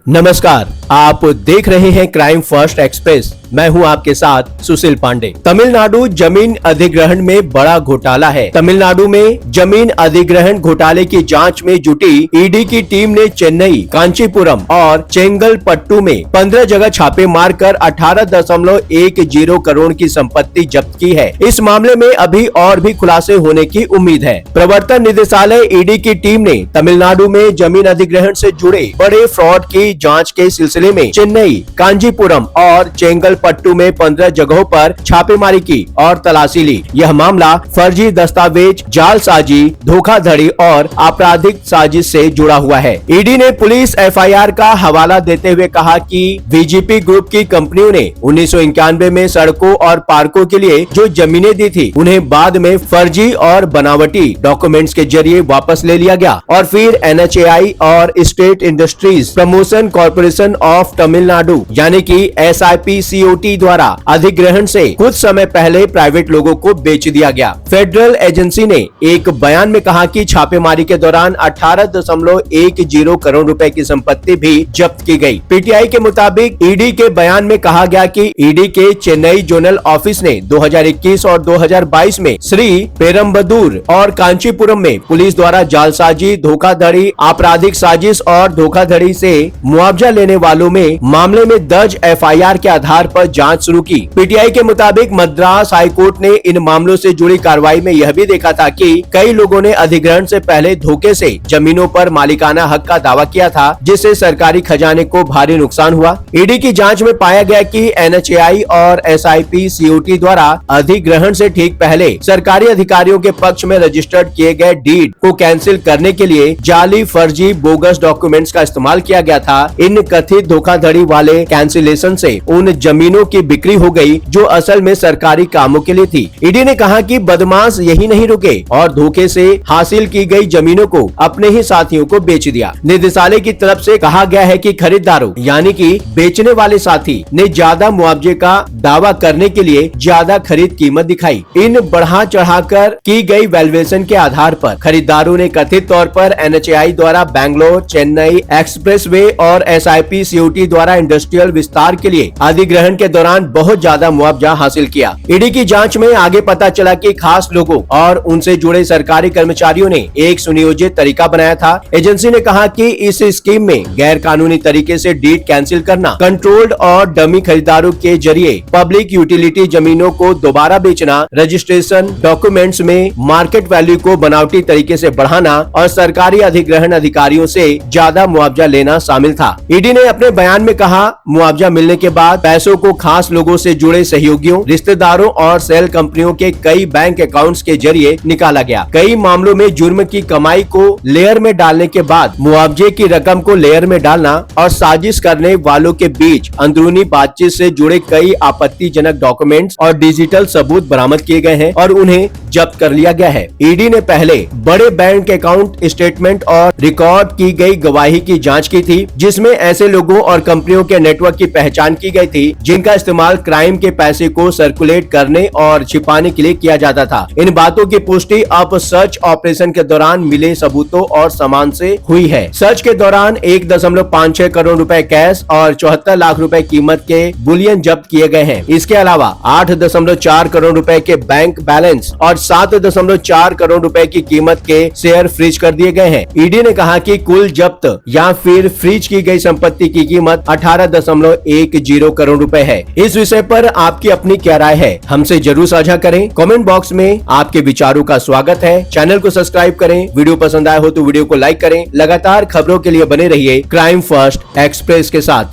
नमस्कार, आप देख रहे हैं क्राइम फर्स्ट एक्सप्रेस। मैं हूं आपके साथ सुशील पांडे। तमिलनाडु जमीन अधिग्रहण में बड़ा घोटाला है। तमिलनाडु में जमीन अधिग्रहण घोटाले की जांच में जुटी ईडी की टीम ने चेन्नई, कांचीपुरम और चेंगलपट्टू में 15 जगह छापे मारकर 18.10 करोड़ की संपत्ति जब्त की है। इस मामले में अभी और भी खुलासे होने की उम्मीद है। प्रवर्तन निदेशालय ईडी की टीम ने तमिलनाडु में जमीन अधिग्रहण से जुड़े बड़े फ्रॉड की जांच के सिलसिले में चेन्नई, कांचीपुरम और चेंगलपट्टू में 15 जगहों पर छापेमारी की और तलाशी ली। यह मामला फर्जी दस्तावेज, जालसाजी, धोखाधड़ी और आपराधिक साजिश से जुड़ा हुआ है। ईडी ने पुलिस एफआईआर का हवाला देते हुए कहा कि वीजीपी ग्रुप की कंपनियों ने 1991 में सड़कों और पार्कों के लिए जो जमीनें दी थी, उन्हें बाद में फर्जी और बनावटी डॉक्यूमेंट्स के जरिए वापस ले लिया गया और फिर एनएचएआई और state industries promotion corporation of Tamil Nadu यानी कि SIPCOT द्वारा अधिग्रहण से कुछ समय पहले प्राइवेट लोगों को बेच दिया गया। फेडरल एजेंसी ने एक बयान में कहा कि छापेमारी के दौरान 18.10 करोड़ रुपए की संपत्ति भी जब्त की गई। पीटीआई के मुताबिक ईडी के बयान में कहा गया कि ईडी के चेन्नई जोनल ऑफिस ने 2021 और 2022 में श्री पेरम्बदूर और कांचीपुरम में पुलिस द्वारा जालसाजी, धोखाधड़ी, आपराधिक साजिश और धोखाधड़ी से मुआवजा लेने वालों में मामले में दर्ज एफआईआर के आधार पर जांच शुरू की। पीटीआई के मुताबिक मद्रास हाईकोर्ट ने इन मामलों से जुड़ी कार्रवाई में यह भी देखा था कि कई लोगों ने अधिग्रहण से पहले धोखे से जमीनों पर मालिकाना हक का दावा किया था, जिससे सरकारी खजाने को भारी नुकसान हुआ। ईडी की जांच में पाया गया कि एनएचएआई और SIPCOT द्वारा अधिग्रहण से ठीक पहले सरकारी अधिकारियों के पक्ष में रजिस्टर्ड किए गए डीड को कैंसिल करने के लिए जाली, फर्जी, बोगस डॉक्यूमेंट्स का इस्तेमाल किया गया था। इन कथित धोखाधड़ी वाले कैंसिलेशन से उन जमीनों की बिक्री हो गई जो असल में सरकारी कामों के लिए थी। ईडी ने कहा कि बदमाश यही नहीं रुके और धोखे से हासिल की गई जमीनों को अपने ही साथियों को बेच दिया। निदेशालय की तरफ से कहा गया है कि खरीदारों यानी कि बेचने वाले साथी ने ज्यादा मुआवजे का दावा करने के लिए ज्यादा खरीद कीमत दिखाई। इन बढ़ा चढ़ाकर की गई वैल्यूएशन के आधार पर खरीदारों ने कथित तौर पर एनएचएआई द्वारा बैंगलोर, चेन्नई एक्सप्रेसवे और SIPCOT द्वारा इंडस्ट्रियल विस्तार के लिए अधिग्रहण के दौरान बहुत ज्यादा मुआवजा हासिल किया। ईडी की जांच में आगे पता चला कि खास लोगों और उनसे जुड़े सरकारी कर्मचारियों ने एक सुनियोजित तरीका बनाया था। एजेंसी ने कहा कि इस स्कीम में गैर कानूनी तरीके से डीड कैंसिल करना, कंट्रोल्ड और डमी खरीदारों के जरिए पब्लिक यूटिलिटी जमीनों को दोबारा बेचना, रजिस्ट्रेशन डॉक्यूमेंट्स में मार्केट वैल्यू को बनावटी तरीके से बढ़ाना और सरकारी अधिग्रहण अधिकारियों से ज्यादा मुआवजा लेना शामिल था। ईडी ने अपने बयान में कहा, मुआवजा मिलने के बाद पैसों को खास लोगों से जुड़े सहयोगियों, रिश्तेदारों और सेल कंपनियों के कई बैंक अकाउंट्स के जरिए निकाला गया। कई मामलों में जुर्म की कमाई को लेयर में डालने के बाद मुआवजे की रकम को लेयर में डालना और साजिश करने वालों के बीच अंदरूनी बातचीत से जुड़े कई आपत्तिजनक डॉक्यूमेंट्स और डिजिटल सबूत बरामद किए गए हैं और उन्हें जब्त कर लिया गया है। ईडी ने पहले बड़े बैंक अकाउंट स्टेटमेंट और रिकॉर्ड की गई गवाही की जांच की थी, जिसमें ऐसे लोगों और कंपनियों के नेटवर्क की पहचान की गई थी जिनका इस्तेमाल क्राइम के पैसे को सर्कुलेट करने और छिपाने के लिए किया जाता था। इन बातों की पुष्टि अब सर्च ऑपरेशन के दौरान मिले सबूतों और सामान से हुई है। सर्च के दौरान 1.56 करोड़ रुपए कैश और 74 लाख रुपए कीमत के बुलियन जब्त किए गए हैं। इसके अलावा 8.4 करोड़ रुपए के बैंक बैलेंस और 7.4 करोड़ रुपए की कीमत के शेयर फ्रीज कर दिए गए हैं। ईडी ने कहा कि कुल जब्त या फिर फ्रीज की गई संपत्ति की कीमत 18.10 करोड़ रुपए है। इस विषय पर आपकी अपनी क्या राय है, हमसे जरूर साझा करें। कमेंट बॉक्स में आपके विचारों का स्वागत है। चैनल को सब्सक्राइब करें। वीडियो पसंद आया हो तो वीडियो को लाइक करें। लगातार खबरों के लिए बने रहिए क्राइम फर्स्ट एक्सप्रेस के साथ।